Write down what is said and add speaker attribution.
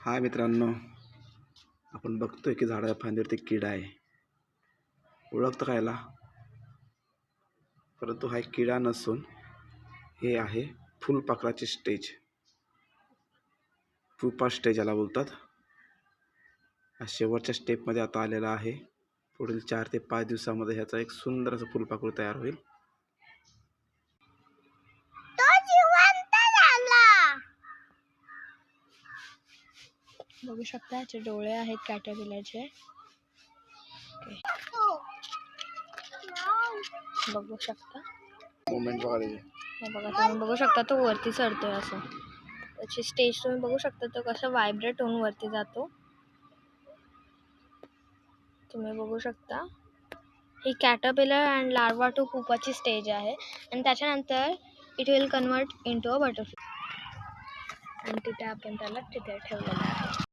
Speaker 1: हाय मित्रांनो, आपण बघतोय की झाडाच्या फांदीवरती किडा आहे. ओळखतं का याला? परंतु हा किडा नसून हे आहे फुलपाखराची स्टेज. पुपा स्टेज याला बोलतात. हा शेवटच्या स्टेपमध्ये आता आलेला आहे. पुढील 4 ते 5 दिवसामध्ये ह्याचा एक सुंदर असं फुलपाखरू तयार होईल.
Speaker 2: बघू शकता याचे डोळे आहेत कॅटरपिलरचे. बघू शकता
Speaker 1: मोमेंट बघा त्याचे.
Speaker 2: हे बघा, तुम्ही बघू शकता तो वरती चढतोय. असं त्याची स्टेज तुम्ही बघू शकता, तो कसं व्हायब्रेट होऊन वरती जातो. तुम्ही बघू शकता ही कॅटरपिलर अँड लार्वा टू पुपाची स्टेज आहे. आणि त्याच्यानंतर it will convert into a butterfly. आणि तिथे आपण त्याला तिथे ठेवलेलं आहे.